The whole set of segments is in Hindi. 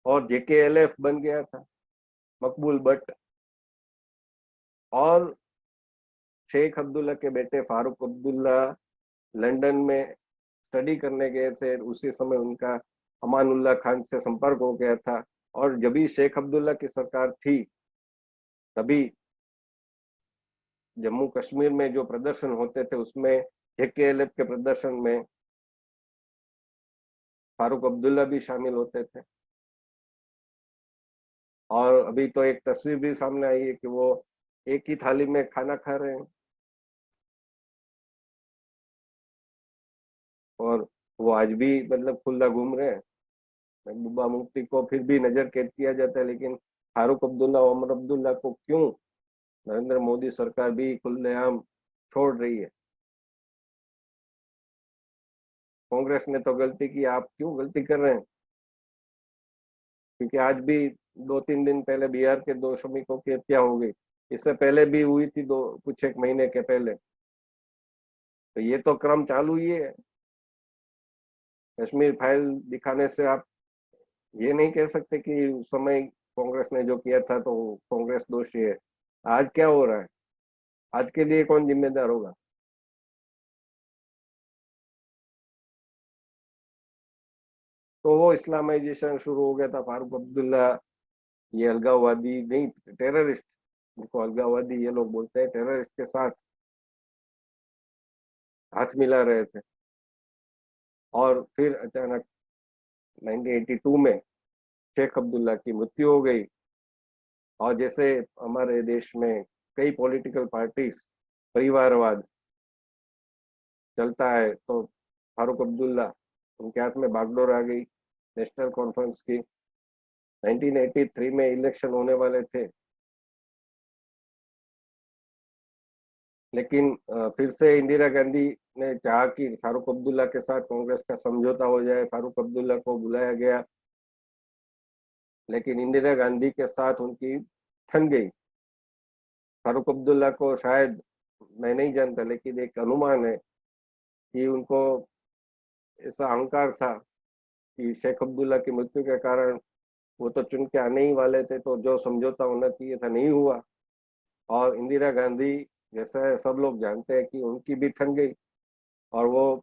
और JKLF बन गया था मकबूल भट्ट, और शेख अब्दुल्ला के बेटे फारूक अब्दुल्ला लंदन में स्टडी करने गए थे। उसी समय उनका अमानुल्लाह खान से संपर्क हो गया था, और जब भी शेख अब्दुल्ला की सरकार थी तभी जम्मू कश्मीर में जो प्रदर्शन होते थे उसमें JKLF के प्रदर्शन में फारूक अब्दुल्ला भी शामिल होते थे। और अभी तो एक तस्वीर भी सामने आई है कि वो एक ही थाली में खाना खा रहे हैं, और वो आज भी मतलब खुला घूम रहे हैं। महबूबा मुफ्ती को फिर भी नजर कैद किया जाता है, लेकिन फारूक अब्दुल्ला, उमर अब्दुल्ला को क्यों नरेंद्र मोदी सरकार भी खुलेआम छोड़ रही है? कांग्रेस ने तो गलती की, आप क्यों गलती कर रहे हैं? क्योंकि आज भी 2-3 दिन पहले बिहार के 2 श्रमिकों की हत्या हो गई, इससे पहले भी हुई थी, दो कुछ एक महीने के पहले। तो ये तो क्रम चालू ही है। कश्मीर फाइल दिखाने से आप ये नहीं कह सकते कि उस समय कांग्रेस ने जो किया था तो कांग्रेस दोषी है। आज क्या हो रहा है? आज के लिए कौन जिम्मेदार होगा? तो वो इस्लामाइजेशन शुरू हो गया था, फारूक अब्दुल्ला ये अलगाववादी नहीं, टेररिस्ट, जिनको अलगाववादी ये लोग बोलते हैं, टेररिस्ट के साथ हाथ मिला रहे थे। और फिर अचानक 1982 में शेख अब्दुल्ला की मृत्यु हो गई। और जैसे हमारे देश में कई पॉलिटिकल पार्टीज परिवारवाद चलता है, तो फारूक अब्दुल्ला, उनके हाथ में बागडोर आ गई नेशनल कॉन्फ्रेंस की। 1983 में इलेक्शन होने वाले थे, लेकिन फिर से इंदिरा गांधी ने चाहा कि फारूक अब्दुल्ला के साथ कांग्रेस का समझौता हो जाए। फारूक अब्दुल्ला को बुलाया गया, लेकिन इंदिरा गांधी के साथ उनकी ठन गई। फारूक अब्दुल्ला को शायद, मैं नहीं जानता, लेकिन एक अनुमान है कि उनको ऐसा अहंकार था कि शेख अब्दुल्ला की मृत्यु के कारण वो तो चुन के आने ही वाले थे, तो जो समझौता होना चाहिए था नहीं हुआ। और इंदिरा गांधी, जैसा सब लोग जानते हैं कि उनकी भी ठन गई, और वो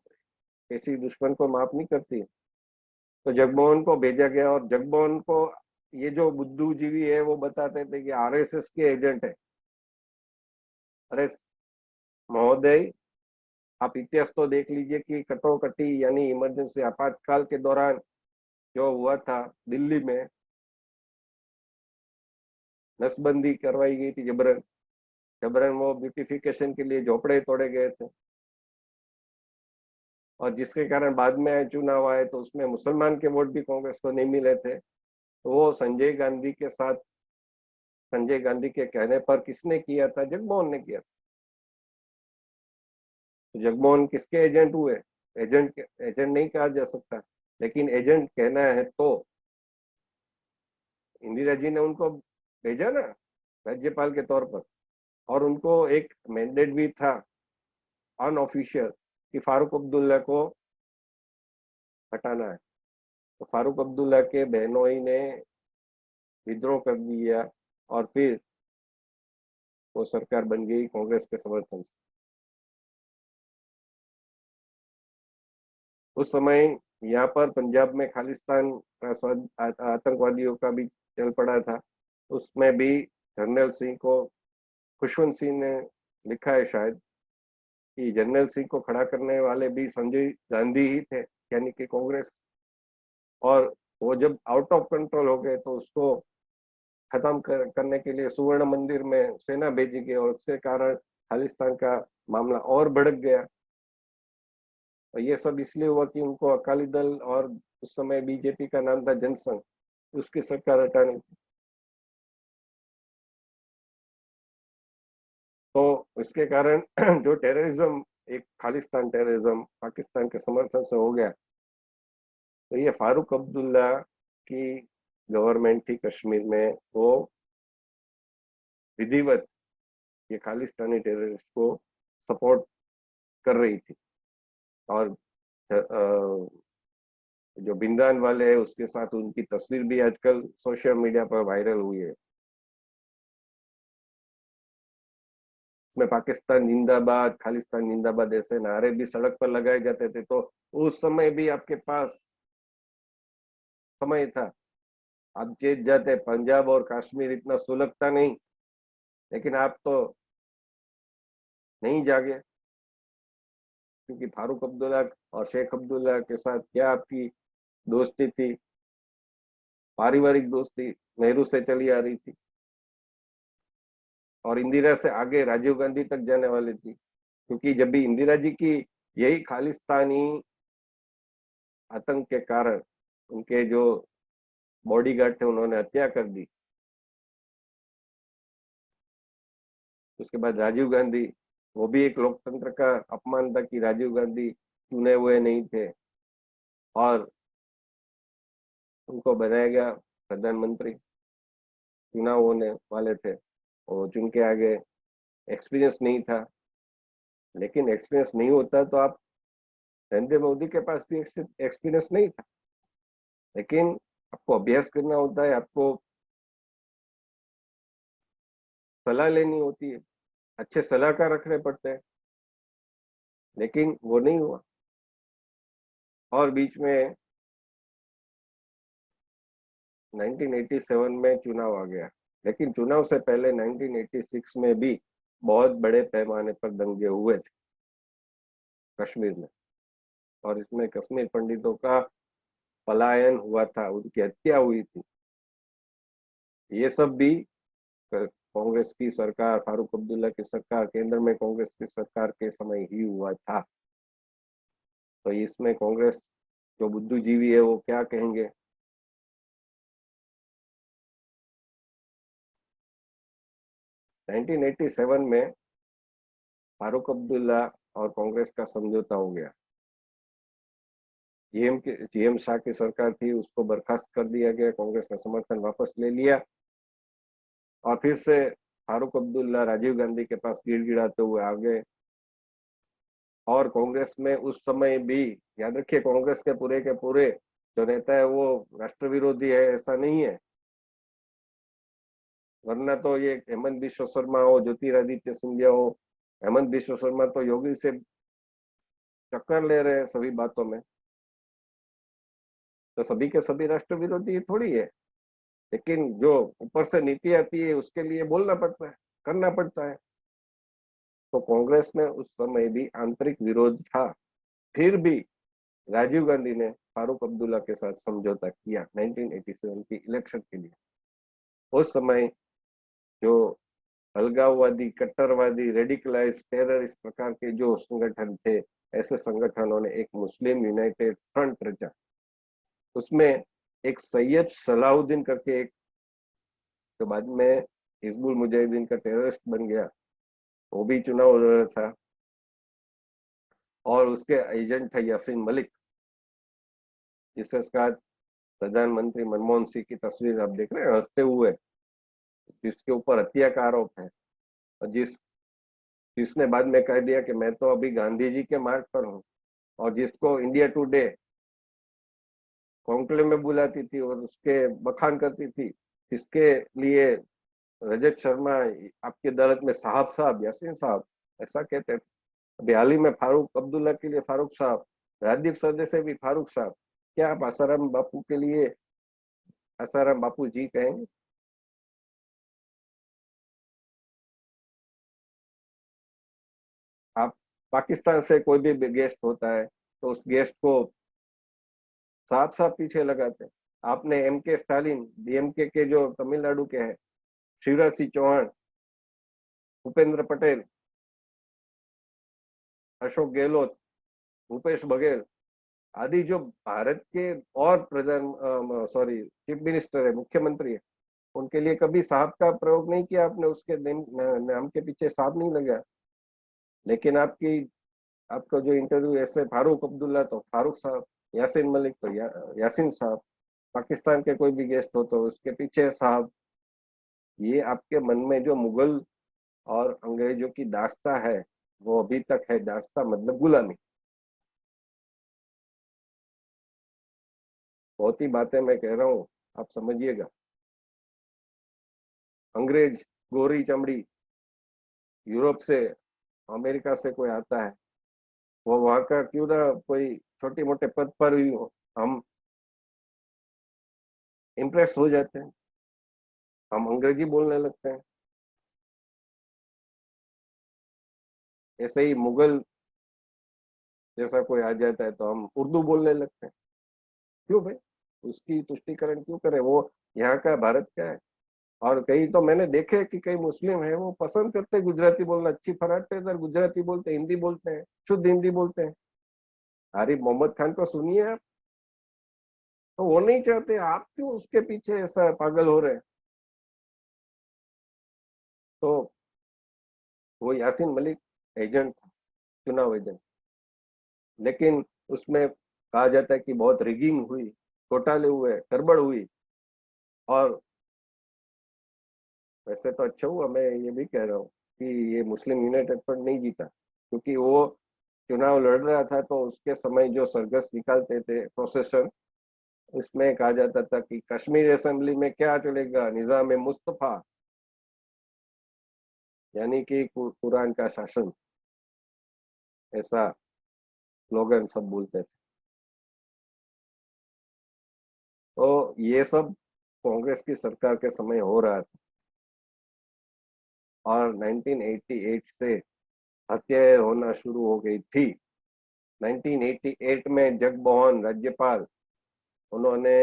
किसी दुश्मन को माफ नहीं करती। तो जगमोहन को भेजा गया, और जगमोहन को ये जो बुद्धिजीवी है वो बताते थे कि RSS के एजेंट है। अरे महोदय, आप इतिहास तो देख लीजिए कि कटोकटी यानी इमरजेंसी आपातकाल के दौरान जो हुआ था दिल्ली में, नसबंदी करवाई गई थी जबरन। जबरन वो ब्यूटिफिकेशन के लिए झोपड़े तोड़े गए थे, और जिसके कारण बाद में चुनाव आए तो उसमें मुसलमान के वोट भी कांग्रेस को नहीं मिले थे। तो वो संजय गांधी के साथ, संजय गांधी के कहने पर किसने किया था? जगमोहन ने किया। तो जगमोहन किसके एजेंट हुए? एजेंट, एजेंट नहीं कहा जा सकता, लेकिन एजेंट कहना है तो इंदिरा जी ने उनको भेजा ना राज्यपाल के तौर पर। और उनको एक मैंडेट भी था अनऑफिशियल कि फारूक अब्दुल्ला को हटाना है। तो फारूक अब्दुल्ला के बहनोई ने विद्रोह कर दिया, और फिर वो सरकार बन गई कांग्रेस के समर्थन से। उस समय यहाँ पर पंजाब में खालिस्तान आतंकवादियों का भी चल पड़ा था। उसमें भी जर्नैल सिंह को, खुशवंत सिंह ने लिखा है शायद कि जर्नैल सिंह को खड़ा करने वाले भी संजय गांधी ही थे, यानी कि कांग्रेस। और वो जब आउट ऑफ कंट्रोल हो गए तो उसको खत्म करने के लिए सुवर्ण मंदिर में सेना भेजी गई, और उसके कारण खालिस्तान का मामला और भड़क गया। और ये सब इसलिए हुआ कि उनको अकाली दल, और उस समय बीजेपी का नाम था जनसंघ, उसकी सरकार हटानी थी। तो इसके कारण जो टेररिज्म, एक खालिस्तान टेररिज्म पाकिस्तान के समर्थन से हो गया। तो ये फारूक अब्दुल्ला की गवर्नमेंट थी कश्मीर में, वो विधिवत ये खालिस्तानी टेररिस्ट को सपोर्ट कर रही थी। और जो भिंडरान वाले है उसके साथ उनकी तस्वीर भी आजकल सोशल मीडिया पर वायरल हुई है। में पाकिस्तान जिंदाबाद, खालिस्तान जिंदाबाद ऐसे नारे भी सड़क पर लगाए जाते थे। तो उस समय भी आपके पास समय था, आप जीत जाते। पंजाब और कश्मीर इतना सुलग था नहीं, लेकिन आप तो नहीं जागे, क्योंकि फारूक अब्दुल्ला और शेख अब्दुल्ला के साथ क्या आपकी दोस्ती थी, पारिवारिक दोस्ती नेहरू से चली आ रही थी और इंदिरा से आगे राजीव गांधी तक जाने वाली थी। क्योंकि जब भी इंदिरा जी की यही खालिस्तानी आतंक के कारण उनके जो बॉडीगार्ड थे उन्होंने हत्या कर दी, उसके बाद राजीव गांधी, वो भी एक लोकतंत्र का अपमान था कि राजीव गांधी चुने हुए नहीं थे और उनको बनाया गया प्रधानमंत्री। चुनाव होने वाले थे और चुन के आगे, एक्सपीरियंस नहीं था। लेकिन एक्सपीरियंस नहीं होता तो आप, नरेंद्र मोदी के पास भी एक्सपीरियंस नहीं था, लेकिन आपको अभ्यास करना होता है, आपको सलाह लेनी होती है, अच्छे सलाहकार रखने पड़ते हैं, लेकिन वो नहीं हुआ। और बीच में 1987 में चुनाव आ गया, लेकिन चुनाव से पहले 1986 में भी बहुत बड़े पैमाने पर दंगे हुए थे कश्मीर में, और इसमें कश्मीर पंडितों का पलायन हुआ था, उनकी हत्या हुई थी। ये सब भी कांग्रेस की सरकार, फारूक अब्दुल्ला की सरकार, केंद्र में कांग्रेस की सरकार के समय ही हुआ था। तो इसमें कांग्रेस जो बुद्धिजीवी है वो क्या कहेंगे। 1987 में फारूक अब्दुल्ला और कांग्रेस का समझौता हो गया। जीएम शाह की सरकार थी, उसको बर्खास्त कर दिया गया, कांग्रेस ने समर्थन वापस ले लिया और फिर से फारूक अब्दुल्ला राजीव गांधी के पास गिड़गिड़ाते हुए आ गए। और कांग्रेस में उस समय भी, याद रखिए, कांग्रेस के पूरे जो नेता है वो राष्ट्र विरोधी है ऐसा नहीं है, वरना तो ये हेमंत बिश्व शर्मा हो, ज्योतिरादित्य सिंधिया हो, हेमंत बिश्व शर्मा तो योगी से टक्कर ले रहे हैं सभी बातों में। तो सभी के सभी राष्ट्र विरोधी थोड़ी है, लेकिन जो ऊपर से नीति आती है उसके लिए बोलना पड़ता है, करना पड़ता है। तो कांग्रेस में उस समय भी आंतरिक विरोध था, फिर भी राजीव गांधी ने फारूक अब्दुल्ला के साथ समझौता किया 1987 की इलेक्शन के लिए। उस समय जो अलगाववादी, कट्टरवादी, रेडिकलाइज, टेरर, इस प्रकार के जो संगठन थे, ऐसे संगठनों ने एक मुस्लिम यूनाइटेड फ्रंट रचा। उसमें एक सैयद सलाउद्दीन करके एक, जो बाद में हिजबुल मुजाहिदीन का टेररिस्ट बन गया, वो भी चुनाव लड़ रहा था। और उसके एजेंट थे यासीन मलिक, जिसके साथ प्रधानमंत्री मनमोहन सिंह की तस्वीर आप देख रहे हैं हंसते हुए, जिसके ऊपर हत्या का आरोप है और जिसने बाद में कह दिया कि मैं तो अभी गांधी जी के मार्ग पर हूँ, और जिसको इंडिया टुडे कॉन्क्लेव में बुलाती थी और उसके बखान करती थी, जिसके लिए रजत शर्मा आपकी अदालत में साहब साहब, यासीन साहब ऐसा कहते थे। अभी हाल ही में फारूक अब्दुल्ला के लिए फारूक साहब, राजदीप सरदेसाई भी फारूक साहब, क्या आप आसाराम बापू के लिए आसाराम बापू जी कहेंगे? आप पाकिस्तान से कोई भी गेस्ट होता है तो उस गेस्ट को साफ साफ पीछे लगाते हैं। आपने एम के स्टालिन, डीएमके के जो तमिलनाडु के हैं, शिवराज सिंह चौहान, भूपेंद्र पटेल, अशोक गहलोत, भूपेश बघेल आदि जो भारत के और प्रधान, सॉरी, चीफ मिनिस्टर है, मुख्यमंत्री है, उनके लिए कभी साहब का प्रयोग नहीं किया आपने, उसके नाम के पीछे साहब नहीं लगा। लेकिन आपका जो इंटरव्यू ऐसे फारूक अब्दुल्ला तो फारूक साहब, यासीन मलिक तो यासीन साहब, पाकिस्तान के कोई भी गेस्ट हो तो उसके पीछे साहब। ये आपके मन में जो मुगल और अंग्रेजों की दास्ता है वो अभी तक है। दास्ता मतलब गुलामी। बहुत ही बातें मैं कह रहा हूँ, आप समझिएगा। अंग्रेज गोरी चमड़ी यूरोप से, अमेरिका से कोई आता है, वो वहां का क्यों ना कोई छोटी मोटे पद पर ही हो, हम इम्प्रेस हो जाते हैं, हम अंग्रेजी बोलने लगते हैं। ऐसे ही मुगल जैसा कोई आ जाता है तो हम उर्दू बोलने लगते हैं। क्यों भाई, उसकी तुष्टिकरण क्यों करें? वो यहाँ का, भारत का है। और कई तो मैंने देखे कि कई मुस्लिम है, वो पसंद करते हैं गुजराती बोलना, अच्छी फराटेदार गुजराती बोलते हैं, हिंदी बोलते हैं, शुद्ध हिंदी बोलते हैं। आरिफ मोहम्मद खान को सुनिए आप, तो वो नहीं चाहते, आप क्यों उसके पीछे ऐसा पागल हो रहे हैं? तो वो यासीन मलिक एजेंट था, चुनाव एजेंट, लेकिन उसमें कहा जाता है कि बहुत रिगिंग हुई, घोटाले हुए, गड़बड़ हुई। और वैसे तो अच्छा हुआ, मैं ये भी कह रहा हूँ कि ये मुस्लिम यूनाइटेड फ्रंट नहीं जीता, क्योंकि वो चुनाव लड़ रहा था तो उसके समय जो सरघस निकालते थे प्रोसेशन, उसमें कहा जाता था कि कश्मीर असेंबली में क्या चलेगा, निजाम मुस्तफा, यानी कि कुरान का शासन, ऐसा स्लोगन सब बोलते थे। तो ये सब कांग्रेस की सरकार के समय हो रहा था। और 1988 से हत्याएं होना शुरू हो गई थी। 1988 में जगमोहन राज्यपाल, उन्होंने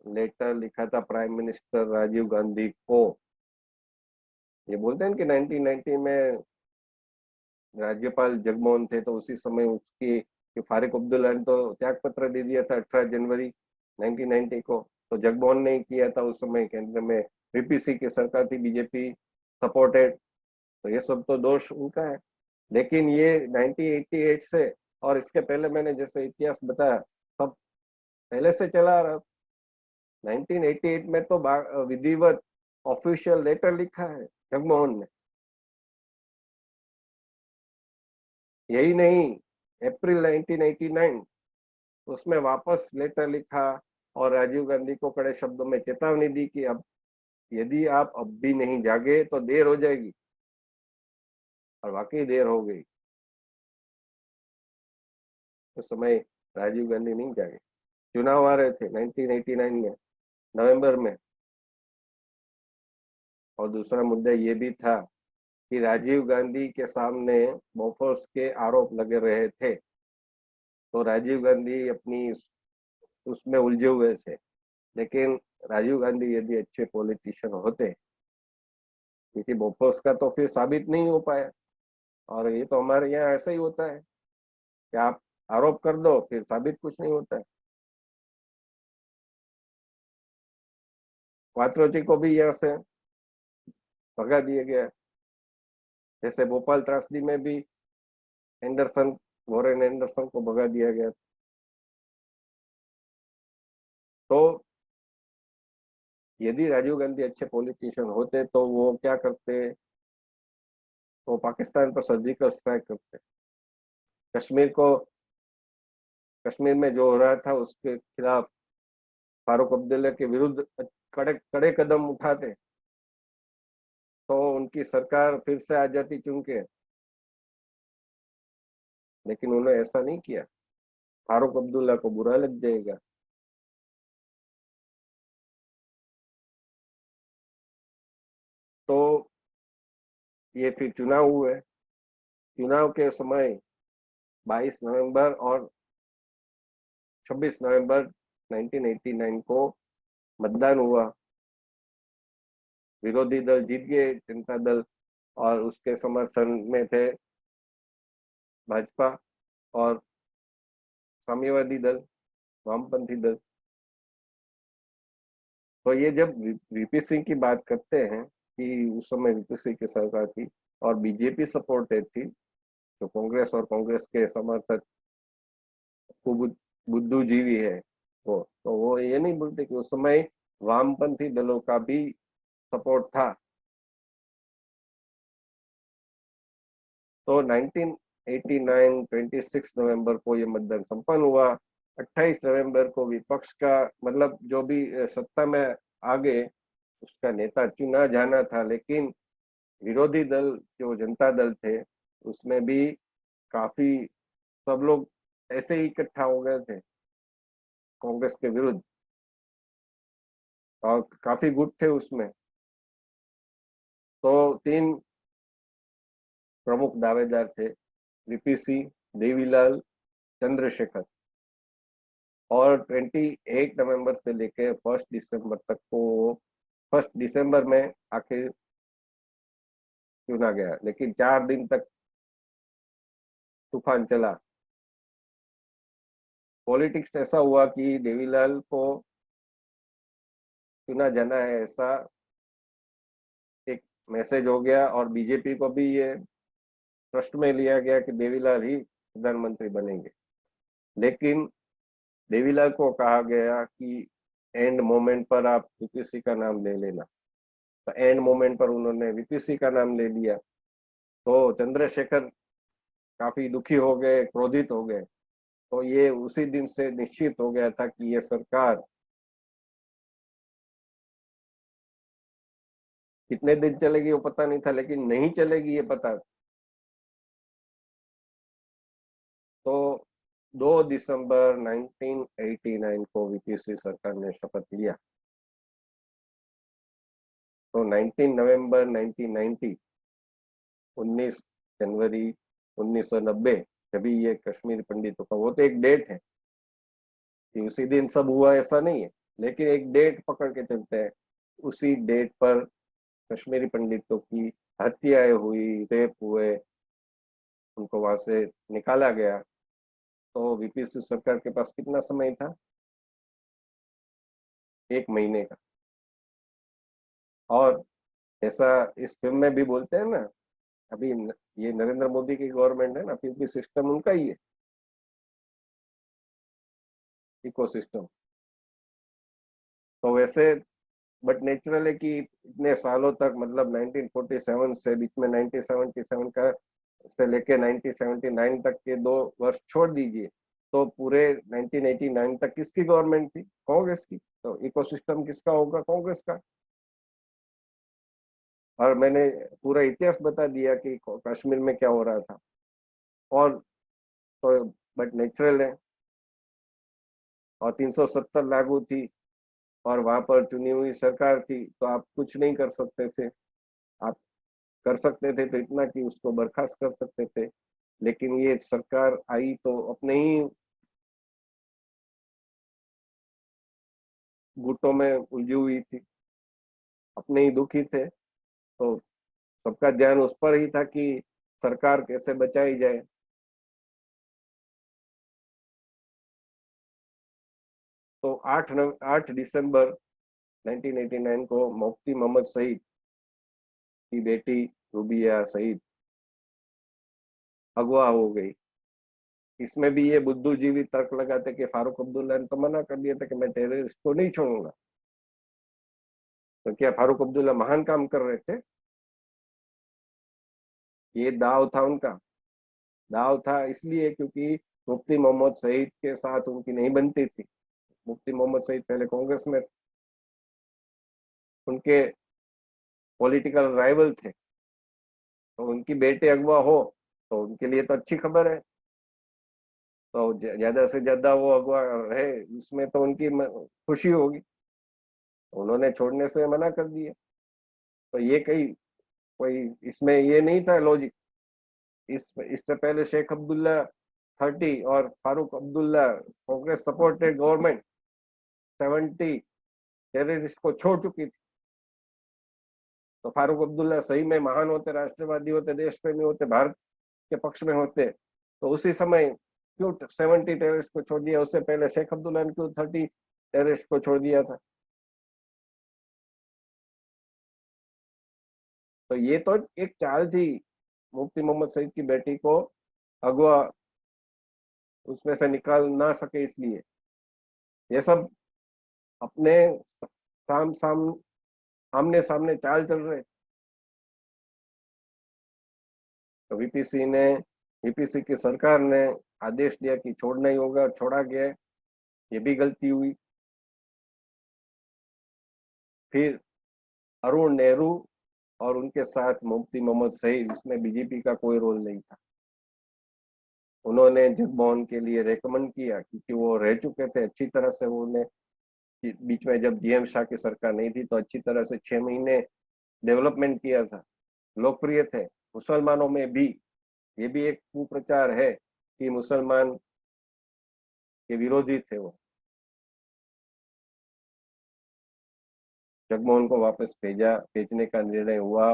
लेटर लिखा था प्राइम मिनिस्टर राजीव गांधी को। ये बोलते हैं कि 1990 में राज्यपाल जगमोहन थे, तो उसी समय उसकी कि फारूक अब्दुल्ला ने तो त्याग पत्र दे दिया था 18 जनवरी 1990 को। तो जगमोहन ने किया था, उस समय केंद्र में वीपीसी की सरकार थी, बीजेपी सपोर्टेड। तो ये सब तो दोष उनका है। लेकिन ये 1988 से, और इसके पहले मैंने जैसे इतिहास बताया, सब पहले से चला आ रहा। 1988 में तो विधिवत ऑफिशियल लेटर लिखा है जगमोहन ने। यही नहीं, अप्रैल 1989 उसमें वापस लेटर लिखा और राजीव गांधी को कड़े शब्दों में चेतावनी दी कि अब यदि आप अब भी नहीं जागे तो देर हो जाएगी। और वाकई देर हो गई। उस समय राजीव गांधी नहीं जागे, चुनाव आ रहे थे 1989 में, नवंबर में। और दूसरा मुद्दा ये भी था कि राजीव गांधी के सामने बोफोर्स के आरोप लगे रहे थे, तो राजीव गांधी अपनी उसमें उलझे हुए थे। लेकिन राजीव गांधी यदि अच्छे पॉलिटिशियन होते, क्योंकि बोफोर्स का तो फिर साबित नहीं हो पाया। और ये तो हमारे यहाँ ऐसा ही होता है कि आप आरोप कर दो, फिर साबित कुछ नहीं होता है। वात्रोची को भी यहाँ से भगा दिया गया, जैसे भोपाल त्रासदी में भी एंडरसन, वॉरेन एंडरसन को भगा दिया गया। तो यदि राजीव गांधी अच्छे पॉलिटिशियन होते तो वो क्या करते, वो पाकिस्तान पर सर्जिकल स्ट्राइक करते। कश्मीर को, कश्मीर में जो हो रहा था उसके खिलाफ फारूक अब्दुल्ला के विरुद्ध कड़े कड़े कदम उठाते, तो उनकी सरकार फिर से आ जाती चुनके। लेकिन उन्होंने ऐसा नहीं किया, फारूक अब्दुल्ला को बुरा लग जाएगा। तो ये फिर चुनाव हुए। चुनाव के समय 22 नवंबर और 26 नवंबर 1989 को मतदान हुआ। विरोधी दल जीत गए, जनता दल, और उसके समर्थन में थे भाजपा और साम्यवादी दल, वामपंथी दल। तो ये जब वीपी सिंह की बात करते हैं कि उस समय वीपी सिंह की सरकार थी और बीजेपी सपोर्टेड थी, तो कांग्रेस और कांग्रेस के समर्थक को बुद्धिजीवी है वो, तो वो ये नहीं बोलते कि उस समय वामपंथी दलों का भी सपोर्ट था। तो 1989 26 नवंबर को ये मतदान संपन्न हुआ। 28 नवंबर को विपक्ष का मतलब जो भी सत्ता में आ गए उसका नेता चुना जाना था, लेकिन विरोधी दल जो जनता दल थे उसमें भी काफी सब लोग ऐसे ही इकट्ठा हो गए थे कांग्रेस के विरुद्ध, और काफी गुट थे उसमें। तो तीन प्रमुख दावेदार थे, वीपी सिंह, देवीलाल, चंद्रशेखर। और 28 नवंबर से लेकर 1 दिसंबर तक को 1 दिसंबर में आखिर चुना गया, लेकिन 4 दिन तक तूफान चला। पॉलिटिक्स ऐसा हुआ कि देवीलाल को चुना जाना है ऐसा एक मैसेज हो गया, और बीजेपी को भी ये ट्रस्ट में लिया गया कि देवीलाल ही प्रधानमंत्री बनेंगे। लेकिन देवीलाल को कहा गया कि एंड मोमेंट पर आप वीपीसी का नाम ले लेना, तो एंड मोमेंट पर उन्होंने वीपीसी का नाम ले लिया। तो चंद्रशेखर काफी दुखी हो गए, क्रोधित हो गए। तो ये उसी दिन से निश्चित हो गया था कि ये सरकार कितने दिन चलेगी वो पता नहीं था, लेकिन नहीं चलेगी ये पता था। तो 2 दिसंबर 1989 को वीपीसी सरकार ने शपथ लिया। तो 19 नवंबर 1990, 19 जनवरी 1990, जब ये कश्मीरी पंडितों का, वो तो एक डेट है कि उसी दिन सब हुआ ऐसा नहीं है, लेकिन एक डेट पकड़ के चलते हैं। उसी डेट पर कश्मीरी पंडितों की हत्याएं हुई, रेप हुए, उनको वहां से निकाला गया। तो वीपीसी सरकार के पास कितना समय था? 1 महीने का। और ऐसा इस फिल्म में भी बोलते हैं ना, अभी ये नरेंद्र मोदी की गवर्नमेंट है ना, फिर भी सिस्टम उनका ही है, इकोसिस्टम। तो वैसे बट नेचुरल है कि इतने सालों तक, मतलब 1947 से बीच में 1977 का से लेके 1979 तक के 2 वर्ष छोड़ दीजिए, तो पूरे 1989 तक किसकी गवर्नमेंट थी? कांग्रेस की। तो इकोसिस्टम किसका होगा? कांग्रेस का। और मैंने पूरा इतिहास बता दिया कि कश्मीर में क्या हो रहा था। और तो बट नेचुरल है। और 370 लागू थी, और वहां पर चुनी हुई सरकार थी, तो आप कुछ नहीं कर सकते थे। आप कर सकते थे तो इतना कि उसको बर्खास्त कर सकते थे, लेकिन ये सरकार आई तो अपने ही गुटों में उलझी हुई थी, अपने ही दुखी थे। तो सबका ध्यान उस पर ही था कि सरकार कैसे बचाई जाए। तो 8 दिसंबर 1989 को मुफ्ती मोहम्मद सईद की बेटी रूबिया सईद अगवा हो गई। इसमें भी ये बुद्धिजीवी तर्क लगाते कि फारूक अब्दुल्ला ने तो मना कर दिया था कि मैं टेररिस्ट को नहीं छोड़ूंगा। तो क्या फारूक अब्दुल्ला महान काम कर रहे थे? ये दाव था उनका। दाव था इसलिए क्योंकि मुफ्ती मोहम्मद सईद के साथ उनकी नहीं बनती थी। मुफ्ती मोहम्मद सईद पहले कांग्रेस में, उनके पॉलिटिकल राइवल थे। तो उनकी बेटे अगवा हो तो उनके लिए तो अच्छी खबर है। तो ज्यादा से ज्यादा वो अगवा रहे उसमें तो उनकी खुशी होगी। उन्होंने छोड़ने से मना कर दिया। तो ये कई कोई इसमें ये नहीं था लॉजिक। इससे पहले शेख अब्दुल्ला 30 और Farooq Abdullah Congress supported government 70 terrorist को छोड़ चुकी थी। तो फारूक अब्दुल्ला सही में महान होते, राष्ट्रवादी होते, देश प्रेमी होते, भारत के पक्ष में होते, तो उसी समय क्यों 70 टेररिस्ट को छोड़ दिया? उससे पहले शेख अब्दुल्ला ने क्यों 30 टेररिस्ट को छोड़ दिया था? तो ये तो एक चाल थी मुफ्ती मोहम्मद सईद की बेटी को अगवा उसमें से निकाल ना सके, इसलिए ये सब अपने साम साम आमने सामने चाल चल रहे। तो वीपीसी की सरकार ने आदेश दिया कि छोड़ना ही होगा, छोड़ा गया। ये भी गलती हुई। फिर अरुण नेहरू और उनके साथ मुफ्ती मोहम्मद सईद, इसमें बीजेपी का कोई रोल नहीं था। उन्होंने जगमोहन के लिए रेकमेंड किया क्योंकि वो रह चुके थे अच्छी तरह से। उन्होंने बीच में जब जीएम शाह की सरकार नहीं थी तो अच्छी तरह से 6 महीने डेवलपमेंट किया था, लोकप्रिय थे मुसलमानों में भी। ये भी एक कुप्रचार है कि मुसलमान के विरोधी थे वो। जगमोहन को वापस भेजने का निर्णय हुआ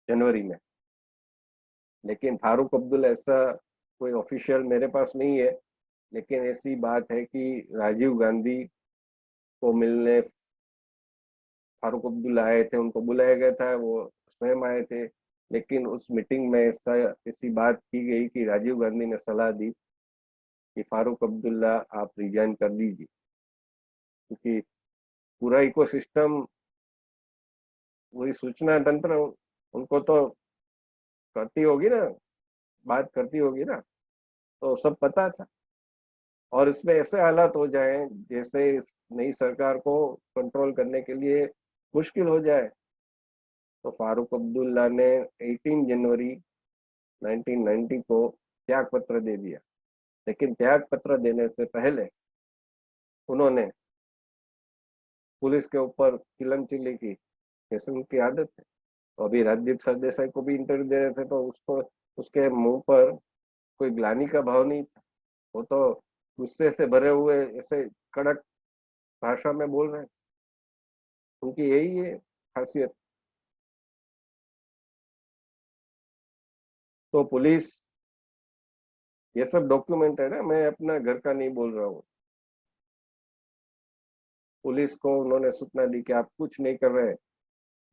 जनवरी में। लेकिन फारूक अब्दुल्ला, ऐसा कोई ऑफिशियल मेरे पास नहीं है, लेकिन ऐसी बात है कि राजीव गांधी को मिलने फारूक अब्दुल्ला आए थे, उनको बुलाया गया था, वो स्वयं आए थे। लेकिन उस मीटिंग में ऐसी बात की गई कि राजीव गांधी ने सलाह दी कि फारूक अब्दुल्ला आप रिजाइन कर दीजिए, क्योंकि पूरा इकोसिस्टम, वही सूचना तंत्र उनको तो करती होगी ना, बात करती होगी ना, तो सब पता था। और इसमें ऐसे हालात हो जाएं जैसे इस नई सरकार को कंट्रोल करने के लिए मुश्किल हो जाए, तो फारूक अब्दुल्ला ने 18 जनवरी 1990 को त्याग पत्र दे दिया। लेकिन त्याग पत्र देने से पहले उन्होंने पुलिस के ऊपर चिलम चिल्ली की, जैसे उनकी आदत है। तो अभी राजदीप सरदेसाई को भी इंटरव्यू दे रहे थे तो उसको, उसके मुंह पर कोई ग्लानि का भाव नहीं था। वो तो गुस्से से भरे हुए ऐसे कड़क भाषा में बोल रहे हैं। उनकी यही है खासियत। तो पुलिस, ये सब डॉक्यूमेंट है ना, मैं अपना घर का नहीं बोल रहा हूँ। पुलिस को उन्होंने सूचना दी कि आप कुछ नहीं कर रहे हैं,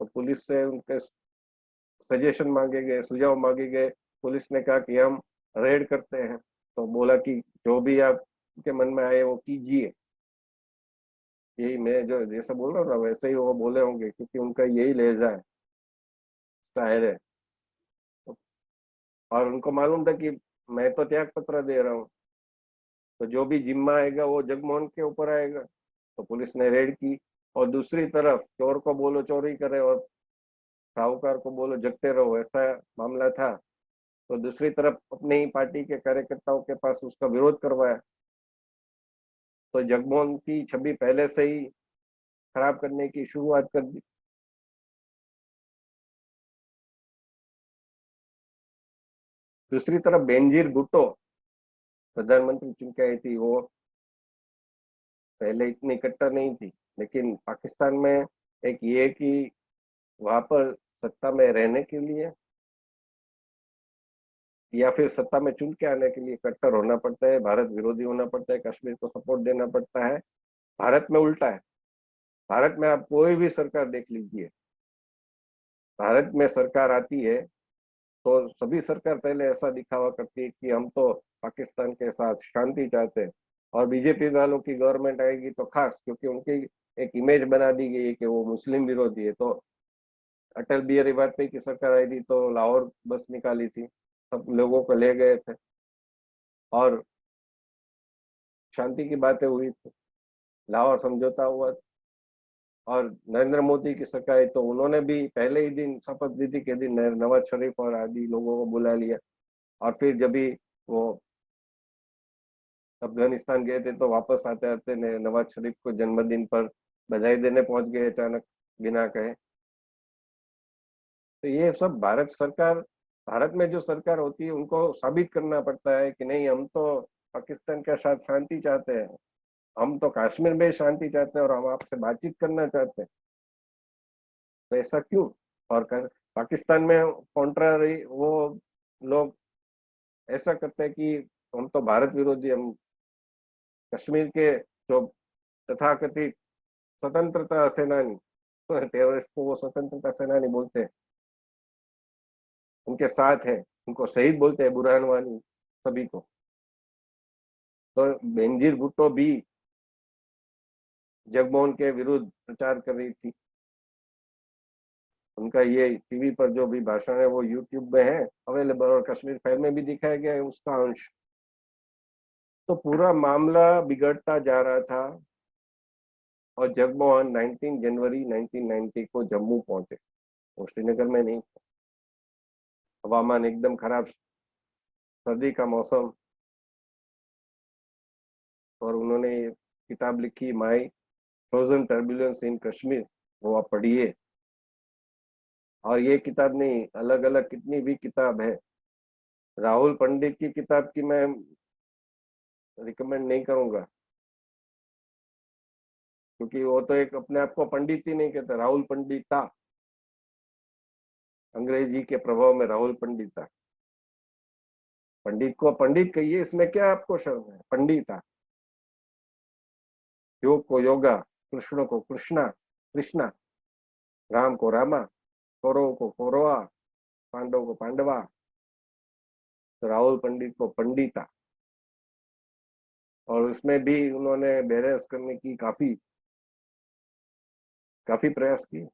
तो पुलिस से उनके सजेशन मांगे गए, सुझाव मांगे गए। पुलिस ने कहा कि हम रेड करते हैं, तो बोला कि जो भी आपके मन में आए वो कीजिए। यही मैं जो जैसा बोल रहा था वैसे ही वो बोले होंगे, क्योंकि उनका यही लहजा है, स्टाइल है। और उनको मालूम था कि मैं तो त्याग पत्र दे रहा हूँ, तो जो भी जिम्मा आएगा वो जगमोहन के ऊपर आएगा। तो पुलिस ने रेड की। और दूसरी तरफ चोर को बोलो चोरी करे और साहूकार को बोलो जगते रहो, ऐसा मामला था। तो दूसरी तरफ अपने ही पार्टी के कार्यकर्ताओं के पास उसका विरोध करवाया। तो जगमोहन की छवि पहले से ही खराब करने की शुरुआत कर दी। दूसरी तरफ बेनजीर भुट्टो प्रधानमंत्री चुन के आई थी। वो पहले इतनी कट्टर नहीं थी, लेकिन पाकिस्तान में एक ये कि वहां पर सत्ता में रहने के लिए या फिर सत्ता में चुन के आने के लिए कट्टर होना पड़ता है, भारत विरोधी होना पड़ता है, कश्मीर को सपोर्ट देना पड़ता है। भारत में उल्टा है। भारत में आप कोई भी सरकार देख लीजिए, भारत में सरकार आती है तो सभी सरकार पहले ऐसा दिखावा करती है कि हम तो पाकिस्तान के साथ शांति चाहते हैं। और बीजेपी वालों की गवर्नमेंट आएगी तो खास, क्योंकि उनकी एक इमेज बना दी गई है कि वो मुस्लिम विरोधी है। तो अटल बिहारी वाजपेयी की सरकार आई थी तो लाहौर बस निकाली थी, सब लोगों को ले गए थे और शांति की बातें हुई थी, लाहौर समझौता हुआ था। और नरेंद्र मोदी की सरकार है तो उन्होंने भी पहले ही दिन, शपथ विधि के दिन, नवाज शरीफ और आदि लोगों को बुला लिया। और फिर जब भी वो अफगानिस्तान गए थे तो वापस आते आते नवाज शरीफ को जन्मदिन पर बधाई देने पहुंच गए अचानक, बिना कहे। तो ये सब भारत सरकार, भारत में जो सरकार होती है उनको साबित करना पड़ता है कि नहीं, हम तो पाकिस्तान के साथ शांति चाहते हैं, हम तो कश्मीर में शांति चाहते हैं और हम आपसे बातचीत करना चाहते हैं। तो ऐसा क्यों? और पाकिस्तान में कॉन्ट्रारी वो लोग ऐसा करते हैं कि हम तो भारत विरोधी, हम कश्मीर के जो तथाकथित स्वतंत्रता सेनानी, तो टेररिस्ट को वो स्वतंत्रता सेनानी बोलते हैं, उनके साथ है, उनको शहीद बोलते हैं, बुरहान वानी सभी को। तो बेनजीर भुट्टो भी जगमोहन के विरुद्ध प्रचार कर रही थी। उनका ये टीवी पर जो भी भाषण है वो यूट्यूब में है अवेलेबल, और कश्मीर फाइल में भी दिखाया गया है उसका अंश। तो पूरा मामला बिगड़ता जा रहा था और जगमोहन 19 जनवरी 1990 को जम्मू पहुंचे। वो श्रीनगर में नहीं। हवामान एकदम खराब, सर्दी का मौसम, और उन्होंने किताब लिखी माई फ्रोजन टर्बुलेंस इन कश्मीर, वो आप पढ़िए। और ये किताब नहीं, अलग अलग कितनी भी किताब है। राहुल पंडित की किताब की मैं रिकमेंड नहीं करूंगा, क्योंकि वो तो एक अपने आप को पंडित ही नहीं कहता, राहुल पंडिता, अंग्रेजी के प्रभाव में राहुल पंडिता। पंडित को पंडित कहिए, इसमें क्या आपको शर्म है? पंडिता। योग को योगा, कृष्ण को कृष्णा कृष्णा, राम को रामा, कौरव को कौरवा, पांडव को पांडवा, तो राहुल पंडित को पंडिता। और उसमें भी उन्होंने बैलेंस करने की काफी काफी प्रयास किए।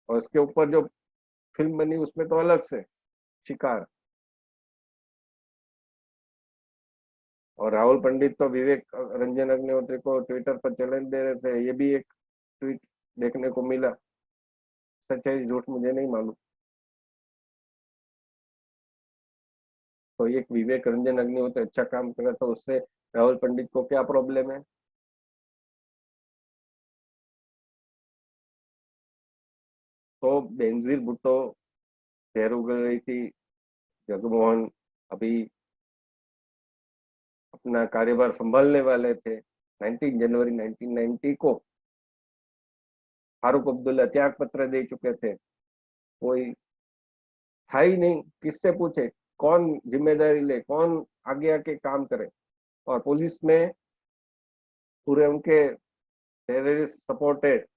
और इसके ऊपर जो फिल्म बनी उसमें तो अलग से शिकार। और राहुल पंडित तो विवेक रंजन अग्निहोत्री को ट्विटर पर चैलेंज दे रहे थे, ये भी एक ट्वीट देखने को मिला। सच्चाई झूठ मुझे नहीं मालूम। तो एक विवेक रंजन अग्निहोत्री अच्छा काम कर रहा था, उससे राहुल पंडित को क्या प्रॉब्लम है? तो बेनजीर भुट्टो खैर उगल रही थी। जगमोहन अभी अपना कार्यभार संभालने वाले थे। 19 जनवरी 1990 को फारूक अब्दुल्ला त्याग पत्र दे चुके थे। कोई था ही नहीं, किससे पूछे, कौन जिम्मेदारी ले, कौन आगे आके काम करे। और पुलिस में पूरे उनके टेररिस्ट सपोर्टेड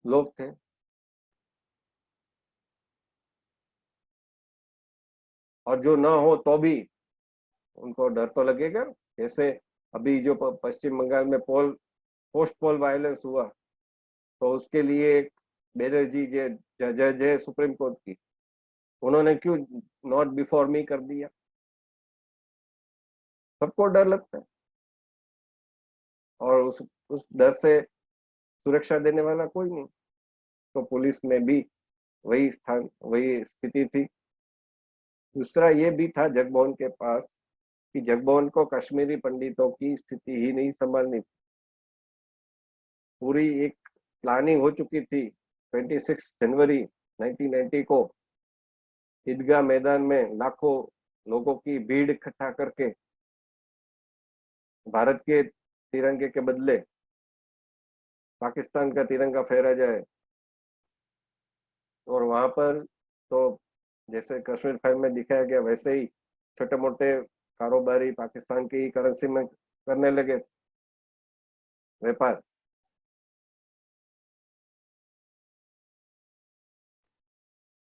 लोग थे। और जो ना हो तो भी उनको डर तो लगेगा। जैसे अभी जो पश्चिम बंगाल में पोस्ट पोल वायलेंस हुआ, तो उसके लिए एक बैनर्जी जज है सुप्रीम कोर्ट की, उन्होंने क्यों नॉट बिफोर मी कर दिया? सबको डर लगता है, और उस डर से सुरक्षा देने वाला कोई नहीं। तो पुलिस में भी वही स्थान, वही स्थिति थी। दूसरा ये भी था जगमोहन के पास कि जगमोहन को कश्मीरी पंडितों की स्थिति ही नहीं संभालनी। पूरी एक प्लानिंग हो चुकी थी। 26 जनवरी 1990 को ईदगाह मैदान में लाखों लोगों की भीड़ इकट्ठा करके भारत के तिरंगे के बदले पाकिस्तान का तिरंगा फहरा जाए। और वहां पर तो जैसे कश्मीर फाइल में दिखाया गया, वैसे ही छोटे मोटे कारोबारी पाकिस्तान की करेंसी में करने लगे व्यापार।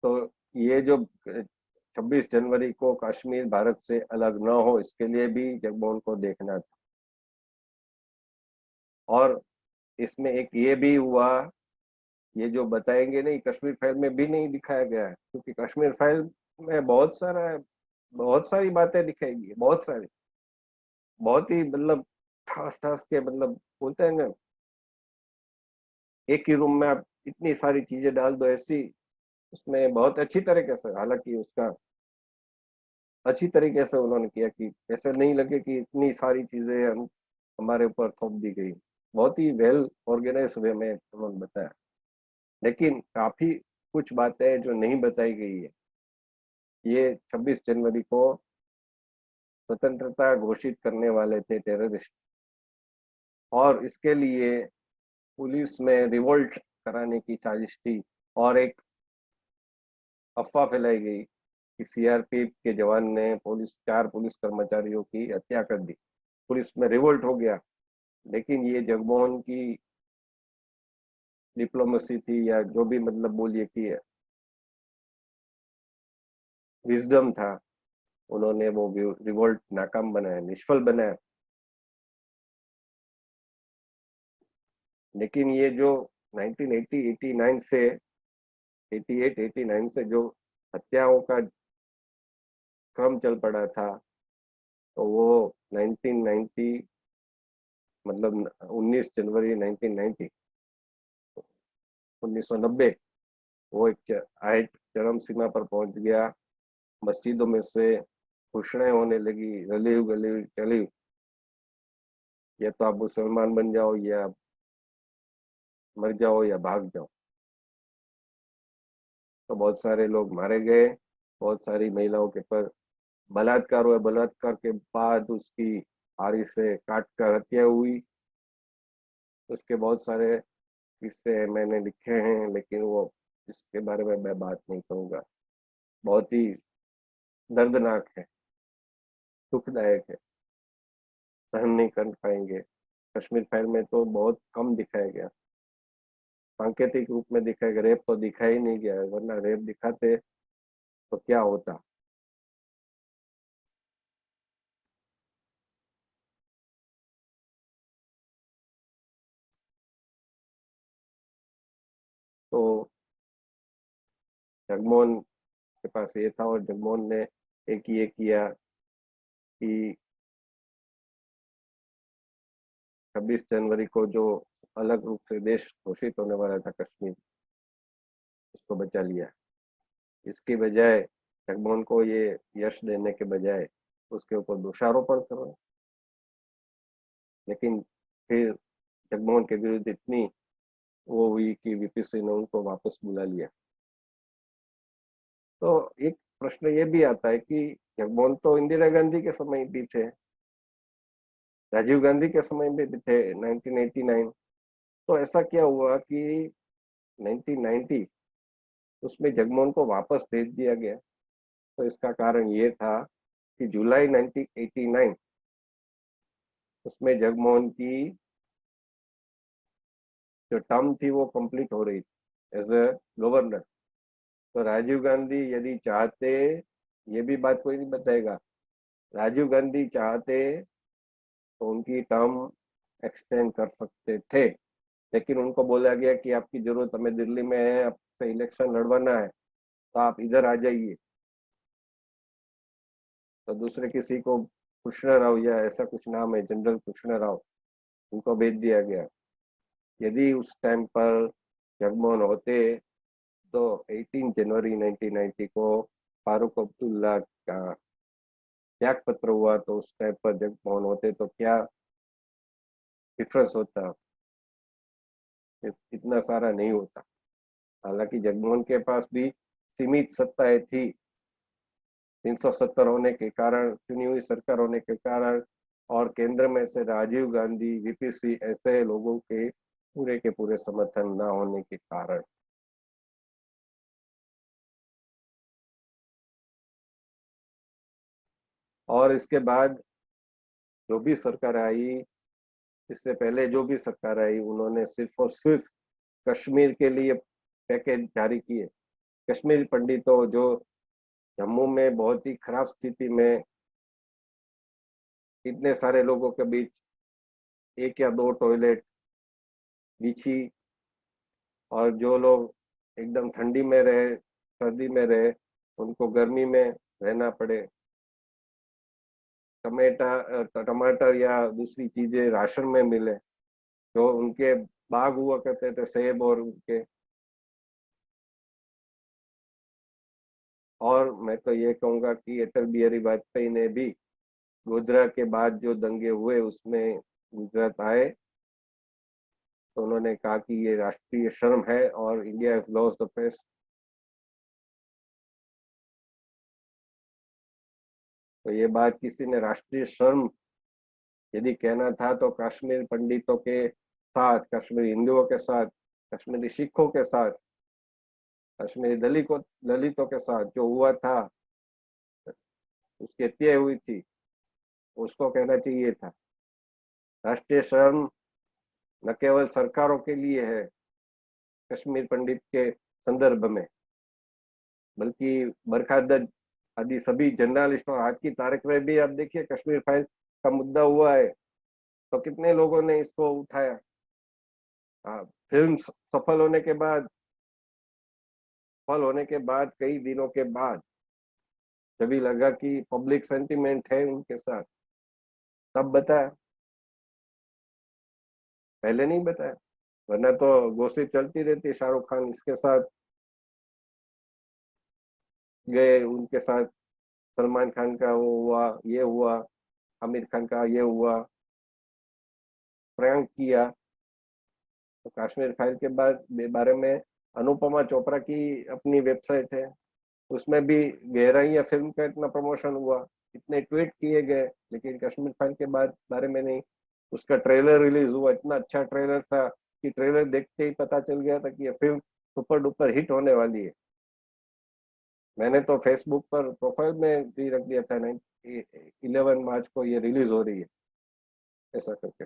तो ये जो 26 जनवरी को कश्मीर भारत से अलग न हो, इसके लिए भी जगमोहन को देखना था। और इसमें एक ये भी हुआ, ये जो बताएंगे नहीं, कश्मीर फाइल में भी नहीं दिखाया गया है, क्योंकि कश्मीर फाइल में बहुत सारी बातें दिखाई गई, बहुत सारी, बहुत ही मतलब ठास ठास के, मतलब बोलते हैं ना, एक ही रूम में आप इतनी सारी चीजें डाल दो ऐसी। उसमें बहुत अच्छी तरीके से, हालांकि उसका अच्छी तरीके से उन्होंने किया कि ऐसे नहीं लगे कि इतनी सारी चीजें हमारे ऊपर थोप दी गई। बहुत ही वेल ऑर्गेनाइज वे में उन्होंने बताया। लेकिन काफी कुछ बातें जो नहीं बताई गई है। ये 26 जनवरी को स्वतंत्रता घोषित करने वाले थे टेररिस्ट, और इसके लिए पुलिस में रिवोल्ट कराने की साजिश थी। और एक अफवाह फैलाई गई कि सीआरपीएफ के जवान ने 4 पुलिस कर्मचारियों की हत्या कर दी। पुलिस में रिवोल्ट हो गया। लेकिन ये जगमोहन की डिप्लोमेसी थी, या जो भी मतलब बोलिए कि विजडम था, उन्होंने वो रिवोल्ट नाकाम बनाया, निष्फल बनाया। लेकिन ये जो 1980 89 से 88 89 से जो हत्याओं का क्रम चल पड़ा था, तो वो 1990 मतलब 19 जनवरी 1990 1990 वो एक हाइट चरम सीमा पर पहुंच गया। मस्जिदों में से घोषणाएं होने लगी, रलीव गलीव चली, या तो आप मुसलमान बन जाओ या मर जाओ या भाग जाओ। तो बहुत सारे लोग मारे गए, बहुत सारी महिलाओं के पर बलात्कार हुआ, बलात्कार के बाद उसकी आरी से काट कर हत्या हुई। उसके बहुत सारे किस्से मैंने लिखे हैं, लेकिन वो इसके बारे में मैं बात नहीं करूंगा। बहुत ही दर्दनाक है, दुखदायक है, सहन नहीं कर पाएंगे। कश्मीर फाइल में तो बहुत कम दिखाया गया, सांकेतिक रूप में दिखाया गया, रेप तो दिखाया ही नहीं गया, वरना रेप दिखाते तो क्या होता। तो जगमोहन के पास ये था, और जगमोहन ने एक ये किया कि 26 जनवरी को जो अलग रूप से देश घोषित होने वाला था कश्मीर, उसको बचा लिया। इसके बजाय जगमोहन को ये यश देने के बजाय उसके ऊपर दोषारोपण करो। लेकिन फिर जगमोहन के विरुद्ध इतनी वो हुई कि वीपी सिंह ने उनको वापस बुला लिया। तो एक प्रश्न ये भी आता है कि जगमोहन तो इंदिरा गांधी के समय भी थे, राजीव गांधी के समय में भी थे 1989। तो ऐसा क्या हुआ कि 1990 उसमें जगमोहन को वापस भेज दिया गया? तो इसका कारण ये था कि जुलाई 1989 उसमें जगमोहन की जो टर्म थी वो कंप्लीट हो रही थी एज ए गवर्नर। तो राजीव गांधी यदि चाहते, ये भी बात कोई नहीं बताएगा, राजीव गांधी चाहते तो उनकी टर्म एक्सटेंड कर सकते थे। लेकिन उनको बोला गया कि आपकी जरूरत हमें दिल्ली में है, आपसे इलेक्शन लड़वाना है, तो आप इधर आ जाइए। तो दूसरे किसी को, कृष्ण राव या ऐसा कुछ नाम है, जनरल कृष्ण राव, उनको भेज दिया गया। यदि उस टाइम पर जगमोहन होते तो 18 जनवरी 1990 को फारूक अब्दुल्ला का त्याग पत्र हुआ, तो उस टाइम पर जगमोहन होते तो क्या डिफरेंस होता? इतना सारा नहीं होता। हालांकि जगमोहन के पास भी सीमित सत्ताएं थी, 370 होने के कारण, चुनी हुई सरकार होने के कारण, और केंद्र में से राजीव गांधी, वीपी सिंह ऐसे लोगों के पूरे के पूरे समर्थन न होने के कारण। और इसके बाद जो भी सरकार आई, इससे पहले जो भी सरकार आई, उन्होंने सिर्फ और सिर्फ कश्मीर के लिए पैकेज जारी किए। कश्मीरी पंडितों जो जम्मू में बहुत ही खराब स्थिति में इतने सारे लोगों के बीच एक या दो टॉयलेट बिछी, और जो लोग एकदम ठंडी में रहे, सर्दी में रहे, उनको गर्मी में रहना पड़े, टमाटर या दूसरी चीजें राशन में मिले, जो उनके बाग हुआ करते थे सेब और उनके। और मैं तो ये कहूंगा कि अटल बिहारी वाजपेयी ने भी गोधरा के बाद जो दंगे हुए उसमें गुजरात आए, तो उन्होंने कहा कि ये राष्ट्रीय शर्म है और India has lost the face. तो ये बात किसी ने राष्ट्रीय शर्म यदि कहना था तो कश्मीर पंडितों के साथ, कश्मीरी हिंदुओं के साथ, कश्मीरी सिखों के साथ, कश्मीरी दलितों के साथ जो हुआ था, उसकी हत्या हुई थी, उसको कहना चाहिए था। राष्ट्रीय शर्म न केवल सरकारों के लिए है कश्मीर पंडित के संदर्भ में, बल्कि बरखा दत्त आदि सभी जर्नलिस्टों, आज की तारीख में भी आप देखिए कश्मीर फाइल का मुद्दा हुआ है, तो कितने लोगों ने इसको उठाया। हाँ, फिल्म सफल होने के बाद कई दिनों के बाद जब भी लगा कि पब्लिक सेंटिमेंट है उनके साथ, तब बताया, पहले नहीं बताया। वरना तो गॉसिप चलती रहती, शाहरुख खान इसके साथ गए, उनके साथ सलमान खान का वो हुआ, ये हुआ, आमिर खान का ये हुआ, प्रैंक किया। तो कश्मीर फाइल के बारे में अनुपमा चोपड़ा की अपनी वेबसाइट है, उसमें भी गहराई या फिल्म का इतना प्रमोशन हुआ, इतने ट्वीट किए गए, लेकिन कश्मीर फाइल के बारे में नहीं। उसका ट्रेलर रिलीज हुआ, इतना अच्छा ट्रेलर था कि ट्रेलर देखते ही पता चल गया था कि ये फिल्म सुपर डुपर हिट होने वाली है। मैंने तो फेसबुक पर प्रोफाइल में भी रख दिया था, 11 मार्च को ये रिलीज हो रही है, ऐसा करके।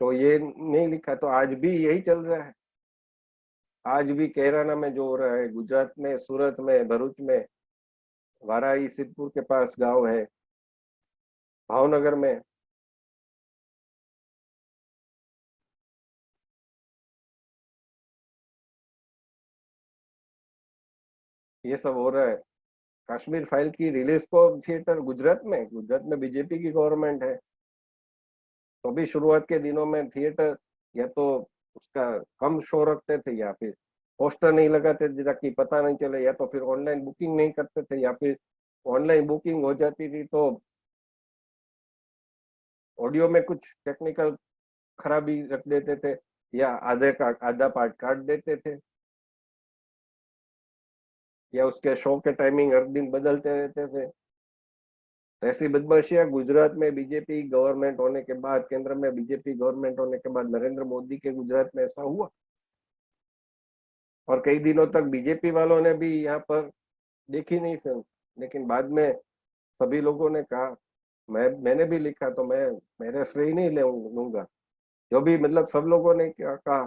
तो ये नहीं लिखा, तो आज भी यही चल रहा है। आज भी कैराना में जो हो रहा है, गुजरात में, सूरत में, भरूच में, वाराई सिद्धपुर के पास गांव है, भावनगर में, ये सब हो रहा है। कश्मीर फाइल की रिलीज को थिएटर गुजरात में बीजेपी की गवर्नमेंट है, तो भी शुरुआत के दिनों में थिएटर या तो उसका कम शो रखते थे, या फिर पोस्टर नहीं लगाते थे ताकि पता नहीं चले, या तो फिर ऑनलाइन बुकिंग नहीं करते थे, या फिर ऑनलाइन बुकिंग हो जाती थी तो ऑडियो में कुछ टेक्निकल खराबी रख देते थे, या आधा पार्ट काट देते थे, या उसके शो के टाइमिंग हर दिन बदलते रहते थे। ऐसी बदमाशियां गुजरात में बीजेपी गवर्नमेंट होने के बाद, केंद्र में बीजेपी गवर्नमेंट होने के बाद, नरेंद्र मोदी के गुजरात में ऐसा हुआ। और कई दिनों तक बीजेपी वालों ने भी यहाँ पर देखी नहीं फिल्म, लेकिन बाद में सभी लोगों ने कहा, मैंने भी लिखा, तो मैं मेरे श्रेय नहीं लूंगा, जो भी मतलब सब लोगों ने क्या कहा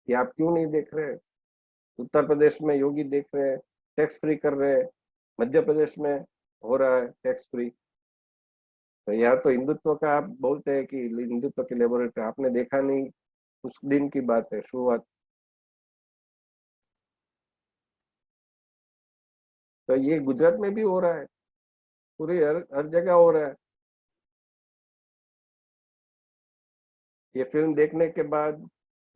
कि आप क्यों नहीं देख रहे, उत्तर प्रदेश में योगी देख रहे हैं, टैक्स फ्री कर रहे हैं, मध्य प्रदेश में हो रहा है टैक्स फ्री। तो यहाँ तो हिंदुत्व का आप बोलते हैं कि हिंदुत्व की लेबोरेटरी, आपने देखा नहीं, उस दिन की बात है शुरुआत। तो ये गुजरात में भी हो रहा है, पूरी हर जगह हो रहा है। ये फिल्म देखने के बाद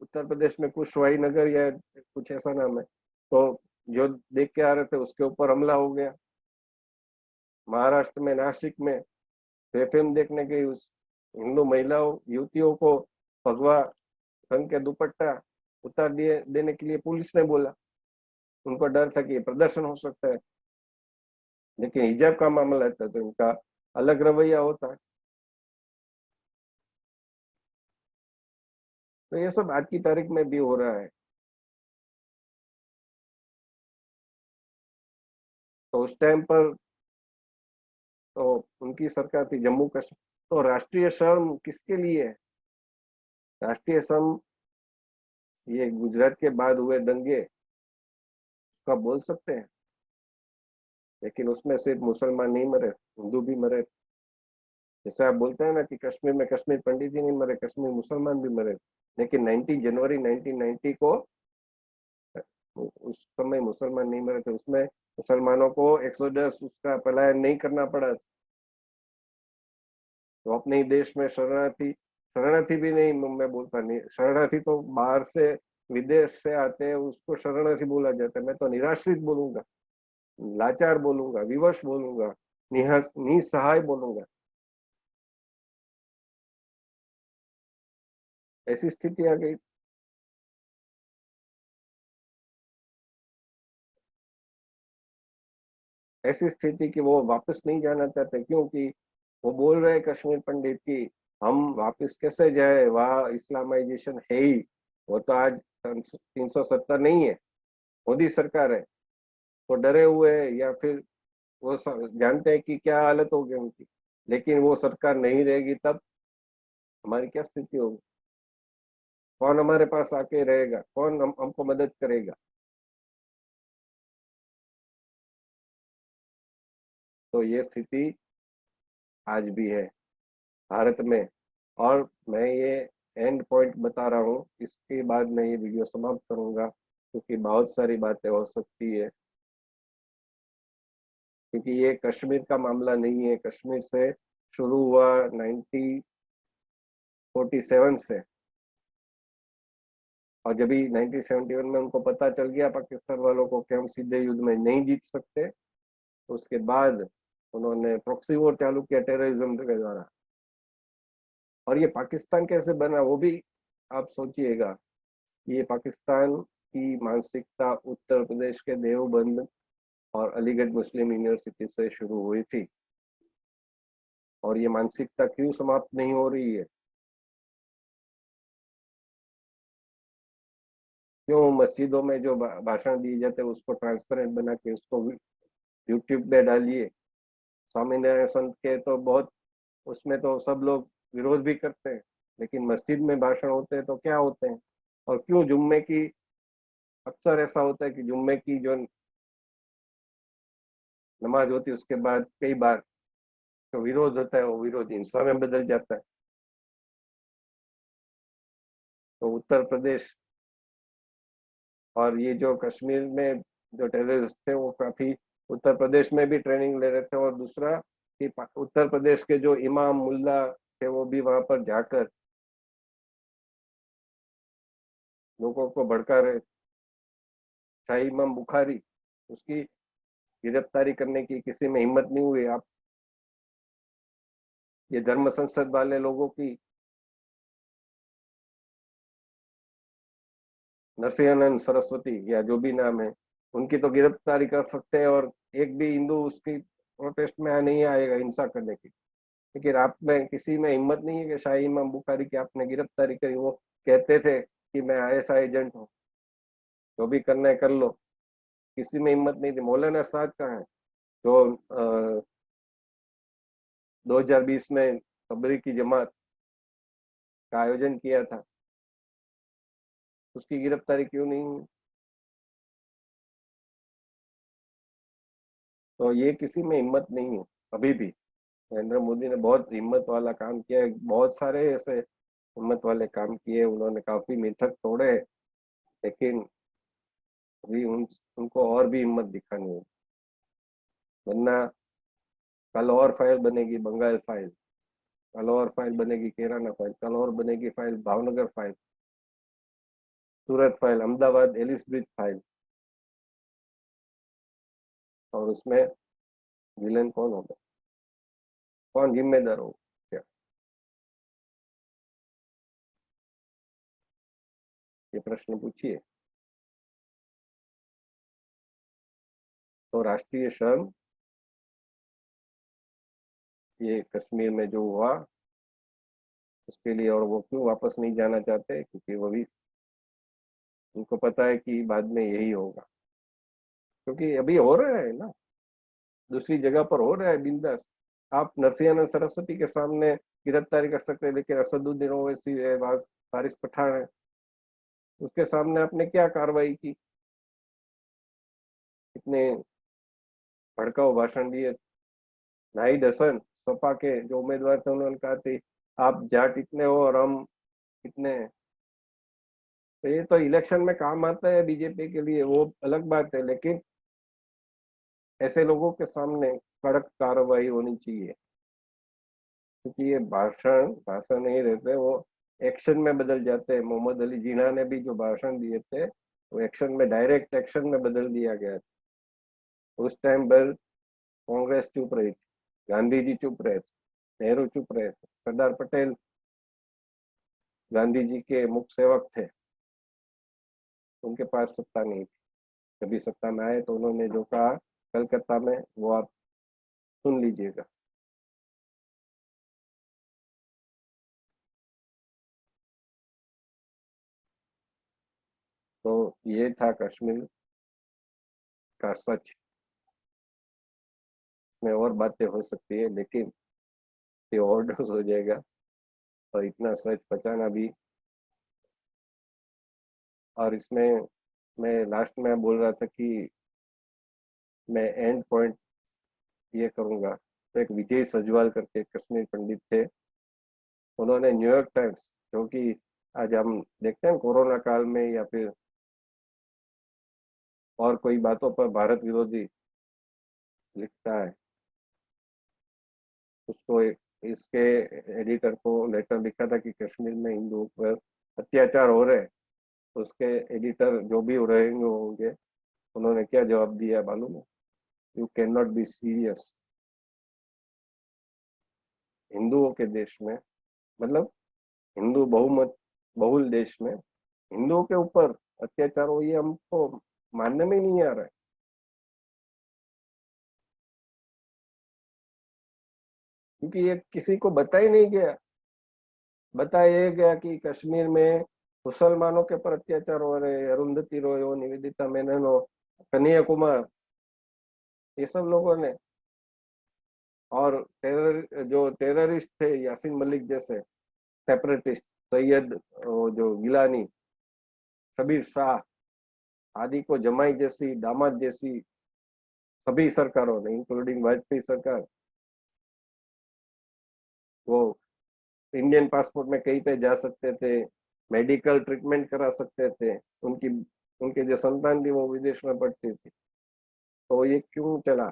उत्तर प्रदेश में कुशवाही नगर या कुछ ऐसा नाम है, तो जो देख के आ रहे थे उसके ऊपर हमला हो गया। महाराष्ट्र में नासिक में ये फिल्म देखने गई उस हिंदू महिलाओं युवतियों को भगवा रंग के दुपट्टा उतार दिए देने के लिए पुलिस ने बोला, उनको डर था कि ये प्रदर्शन हो सकता है, लेकिन हिजाब का मामला था तो इनका अलग रवैया होता है। तो ये सब आज की तारीख में भी हो रहा है। तो उस टाइम पर तो उनकी सरकार थी जम्मू कश्मीर, तो राष्ट्रीय शर्म किसके लिए है? राष्ट्रीय शर्म ये गुजरात के बाद हुए दंगे का बोल सकते हैं, लेकिन उसमें सिर्फ मुसलमान नहीं मरे, हिंदू भी मरे। जैसे आप बोलते हैं ना कि कश्मीर में कश्मीर पंडित ही नहीं मरे, कश्मीर मुसलमान भी मरे, लेकिन 19 जनवरी 1990 को उस समय मुसलमान नहीं मरे थे, उसमें मुसलमानों को 110 उसका पलायन नहीं करना पड़ा। तो अपने ही देश में शरणार्थी, शरणार्थी भी नहीं, मैं बोलता नहीं, शरणार्थी तो बाहर से विदेश से आते हैं, उसको शरणार्थी बोला जाता है। मैं तो निराश्रित बोलूंगा, लाचार बोलूंगा, विवश बोलूंगा, निसहाय बोलूंगा। ऐसी स्थिति आ गई। ऐसी स्थिति कि वो वापस नहीं जाना चाहते, क्योंकि वो बोल रहे हैं कश्मीर पंडित की, हम वापस कैसे जाए, वहाँ इस्लामाइजेशन है ही, वो तो आज 370 नहीं है, मोदी सरकार है। वो डरे हुए हैं, या फिर वो जानते हैं कि क्या हालत होगी उनकी, लेकिन वो सरकार नहीं रहेगी तब हमारी क्या स्थिति होगी? कौन हमारे पास आके रहेगा, कौन हमको मदद करेगा? तो ये स्थिति आज भी है भारत में। और मैं ये एंड पॉइंट बता रहा हूँ, इसके बाद मैं ये वीडियो समाप्त करूंगा, क्योंकि बहुत सारी बातें हो सकती है। क्योंकि ये कश्मीर का मामला नहीं है, कश्मीर से शुरू हुआ 1947 से। और जब भी 1971 में उनको पता चल गया पाकिस्तान वालों को कि हम सीधे युद्ध में नहीं जीत सकते, तो उसके बाद उन्होंने प्रॉक्सी वॉर चालू किया टेररिज्म के द्वारा। और ये पाकिस्तान कैसे बना वो भी आप सोचिएगा। ये पाकिस्तान की मानसिकता उत्तर प्रदेश के देवबंद और अलीगढ़ मुस्लिम यूनिवर्सिटी से शुरू हुई थी। और ये मानसिकता क्यों समाप्त नहीं हो रही है? क्यों मस्जिदों में जो भाषण दिए जाते हैं उसको ट्रांसपेरेंट बना के उसको यूट्यूब पे डालिए। स्वामीनारायण संत के तो बहुत, उसमें तो सब लोग विरोध भी करते हैं, लेकिन मस्जिद में भाषण होते हैं तो क्या होते हैं? और क्यों जुम्मे की, अक्सर ऐसा होता है कि जुम्मे की जो नमाज होती है उसके बाद कई बार जो विरोध होता है वो विरोध हिंसा में बदल जाता है। तो उत्तर प्रदेश और ये जो कश्मीर में जो टेररिस्ट थे वो काफी उत्तर प्रदेश में भी ट्रेनिंग ले रहे थे। और दूसरा कि उत्तर प्रदेश के जो इमाम मुल्ला थे वो भी वहां पर जाकर लोगों को भड़का रहे। शाही इमाम बुखारी, उसकी गिरफ्तारी करने की किसी में हिम्मत नहीं हुई। आप ये धर्म संसद वाले लोगों की, नरसिंहानंद सरस्वती या जो भी नाम है, उनकी तो गिरफ्तारी कर सकते हैं और एक भी हिंदू उसकी प्रोटेस्ट में नहीं आएगा हिंसा करने की। लेकिन आप में किसी में हिम्मत नहीं है कि शाही इमाम बुखारी की आपने गिरफ्तारी करी। वो कहते थे कि मैं आईएसआई एजेंट हूँ, जो भी करना है कर लो। किसी में हिम्मत नहीं थी। मौलाना साद कहाँ है जो 2020 में तबलीगी जमात का आयोजन किया था, उसकी गिरफ्तारी क्यों नहीं हुई? तो ये किसी में हिम्मत नहीं है अभी भी। नरेंद्र मोदी ने बहुत हिम्मत वाला काम किया है, बहुत सारे ऐसे हिम्मत वाले काम किए, उन्होंने काफी मिथक तोड़े हैं, लेकिन अभी उनको और भी हिम्मत दिखानी है। वरना कल और फाइल बनेगी बंगाल फाइल, कल और फाइल बनेगी केराना फाइल, कल और बनेगी file Bhavnagar file, Surat file, Ahmedabad Ellis bridge file. और उसमें विलेन कौन होगा, कौन जिम्मेदार होगा? क्या ये प्रश्न पूछिए। तो राष्ट्रीय शर्म ये कश्मीर में जो हुआ उसके लिए। और वो क्यों वापस नहीं जाना चाहते? क्योंकि वो भी, उनको पता है कि बाद में यही होगा। क्योंकि अभी हो रहा है ना, दूसरी जगह पर हो रहा है बिंदास। आप नरसिंहानंद सरस्वती के सामने गिरफ्तारी कर सकते हैं, लेकिन असदुद्दीन ओवैसी है, फारिस पठान है, उसके सामने आपने क्या कार्रवाई की? इतने भड़काऊ भाषण दिए। नाहिद हसन सपा के जो उम्मीदवार थे उन्होंने कहा थी आप जाट इतने हो और हम इतने हैं। तो ये तो इलेक्शन में काम आता है बीजेपी के लिए, वो अलग बात है, लेकिन ऐसे लोगों के सामने कड़क कार्रवाई होनी चाहिए। क्योंकि ये भाषण भाषण नहीं रहते, वो एक्शन में बदल जाते हैं। मोहम्मद अली जिन्ना ने भी जो भाषण दिए थे वो एक्शन में, डायरेक्ट एक्शन में बदल दिया गया था। उस टाइम पर कांग्रेस चुप रही थी, गांधी जी चुप रहे थे, नेहरू चुप रहे थे, सरदार पटेल गांधी जी के मुख्य सेवक थे, उनके पास सत्ता नहीं थी। कभी सत्ता में आए तो उन्होंने जो कहा कलकत्ता में वो आप सुन लीजिएगा। तो ये था कश्मीर का सच। में और बातें हो सकती है, लेकिन ये ओवरडोज हो जाएगा और इतना सच पचाना भी। और इसमें मैं लास्ट में बोल रहा था कि मैं एंड पॉइंट ये करूंगा। तो एक विजय सजवाल करके कश्मीर पंडित थे, उन्होंने न्यूयॉर्क टाइम्स, जो कि आज हम देखते हैं कोरोना काल में या फिर और कोई बातों पर भारत विरोधी लिखता है, उसको इसके एडिटर को लेटर लिखा था कि कश्मीर में हिंदुओं पर अत्याचार हो रहे हैं, तो उसके एडिटर जो भी रहेंगे होंगे, उन्होंने क्या जवाब दिया मालूम है? You can not be serious. हिंदुओं के देश में, मतलब हिंदू बहुमत बहुल देश में हिंदुओं के ऊपर अत्याचार हो, ये हमको मानने में ही नहीं आ रहा है। क्योंकि ये किसी को बता ही नहीं गया। बताया गया कि कश्मीर में मुसलमानों के ऊपर अत्याचार हो रहे, अरुंधति रॉय हो, निवेदिता मेनन हो, कन्हैया कुमार, ये सब लोगों ने, और जो टेररिस्ट थे यासीन मलिक जैसे सेपरेटिस्ट, सैयद जो गिलानी, शबीर शाह आदि को जमाई जैसी, दामाद जैसी सभी सरकारों ने, इंक्लूडिंग वाजपेयी सरकार, वो इंडियन पासपोर्ट में कहीं पे जा सकते थे, मेडिकल ट्रीटमेंट करा सकते थे, उनकी उनके जो संतान थी वो विदेश में पढ़ती थी। तो ये क्यों चला?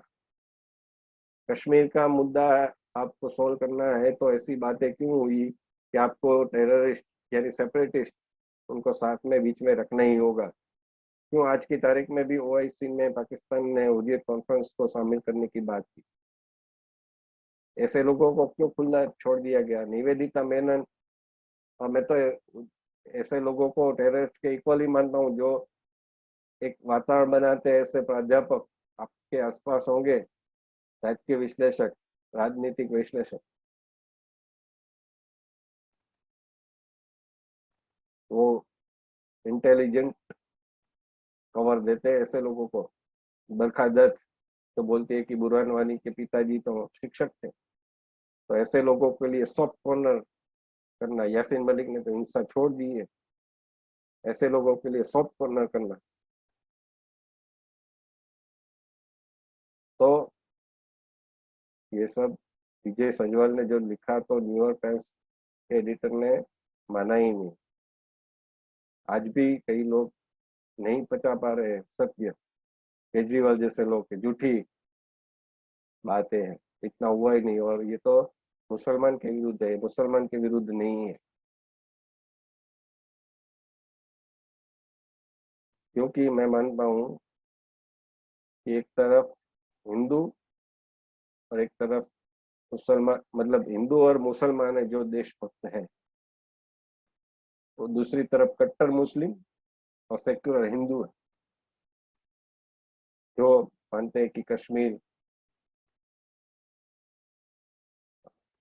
कश्मीर का मुद्दा आपको सोल्व करना है तो ऐसी बातें क्यों हुई कि आपको टेररिस्ट यानी सेपरेटिस्ट उनको साथ में बीच में रखना ही होगा? क्यों आज की तारीख में भी ओआईसी में पाकिस्तान ने हुर्रियत कॉन्फ्रेंस को शामिल करने की बात की? ऐसे लोगों को क्यों खुला छोड़ दिया गया? निवेदिता मेनन, और मैं तो ऐसे लोगों को टेररिस्ट के इक्वल ही मानता हूँ, जो एक वातावरण बनाते हैं। ऐसे प्राध्यापक आपके आसपास होंगे, राजकीय विश्लेषक, राजनीतिक विश्लेषक, वो इंटेलिजेंट कवर देते हैं ऐसे लोगों को। बरखा दत्त तो बोलती है कि बुरहान वानी के पिताजी तो शिक्षक थे। तो ऐसे लोगों के लिए सॉफ्ट कॉर्नर करना, यासीन मलिक ने तो हिंसा छोड़ दी है, ऐसे लोगों के लिए सॉफ्ट कॉर्नर करना। तो ये सब विजय संजवाल ने जो लिखा, तो न्यूयॉर्क टाइम्स के एडिटर ने माना ही नहीं। आज भी कई लोग नहीं पचा पा रहे हैं सत्य। केजरीवाल जैसे लोग की झूठी बातें हैं, इतना हुआ ही नहीं, और ये तो मुसलमान के विरुद्ध है, मुसलमान के विरुद्ध नहीं है। क्योंकि मैं मानता हूँ कि एक तरफ हिंदू और एक तरफ मुसलमान, मतलब हिंदू और मुसलमान है जो देशभक्त है, वो दूसरी तरफ कट्टर मुस्लिम और सेक्युलर हिंदू है, जो मानते हैं कि कश्मीर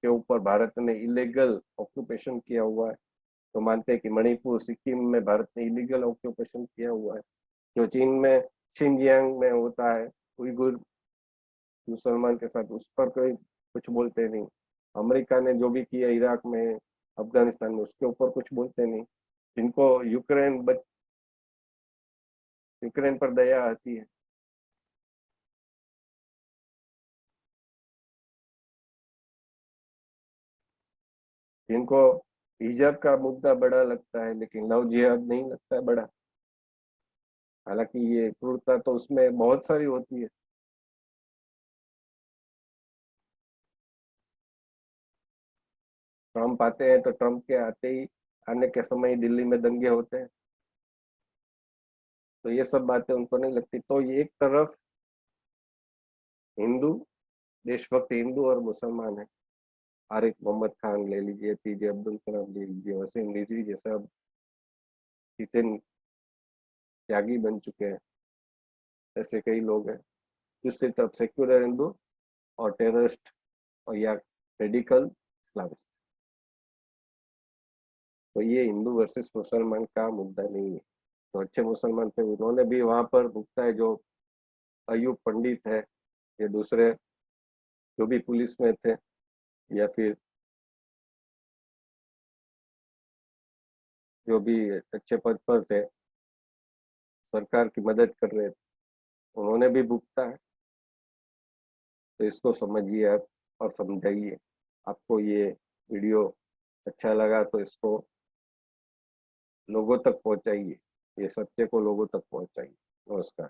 के ऊपर भारत ने इलीगल ऑक्यूपेशन किया हुआ है। तो मानते हैं कि मणिपुर, सिक्किम में भारत ने इलीगल ऑक्यूपेशन किया हुआ है। जो चीन में शिनजियांग में होता है, उइगुर मुसलमान के साथ, उस पर कोई कुछ बोलते नहीं। अमेरिका ने जो भी किया इराक में, अफगानिस्तान में, उसके ऊपर कुछ बोलते नहीं। जिनको यूक्रेन पर दया आती है। जिनको हिजाब का मुद्दा बड़ा लगता है लेकिन लव जिहाद नहीं लगता है बड़ा। हालांकि ये क्रूरता तो उसमें बहुत सारी होती है। ट्रम्प आते हैं तो ट्रम्प के आने के समय ही दिल्ली में दंगे होते हैं। तो ये सब बातें उनको नहीं लगती। तो ये एक तरफ हिंदू, देशभक्त हिंदू और मुसलमान है। आरिफ मोहम्मद खान ले लीजिए, पीजे अब्दुल कलाम ले लीजिए, वसीम रिजवी जैसे अब जितने त्यागी बन चुके हैं, ऐसे कई लोग हैं। दूसरी तरफ सेक्युलर हिंदू और टेररिस्ट और या रेडिकल इस्लामिस्ट। तो ये हिंदू वर्सेस मुसलमान का मुद्दा नहीं है। तो अच्छे मुसलमान थे, उन्होंने भी वहां पर भुगता है। जो अयूब पंडित है, ये दूसरे जो भी पुलिस में थे या फिर जो भी अच्छे पद पर थे, सरकार की मदद कर रहे थे, उन्होंने भी भुगता है। तो इसको समझिए आप और समझाइए। आपको ये वीडियो अच्छा लगा तो इसको लोगों तक पहुंचाइए, ये सत्य को लोगों तक पहुंचाइए। नमस्कार।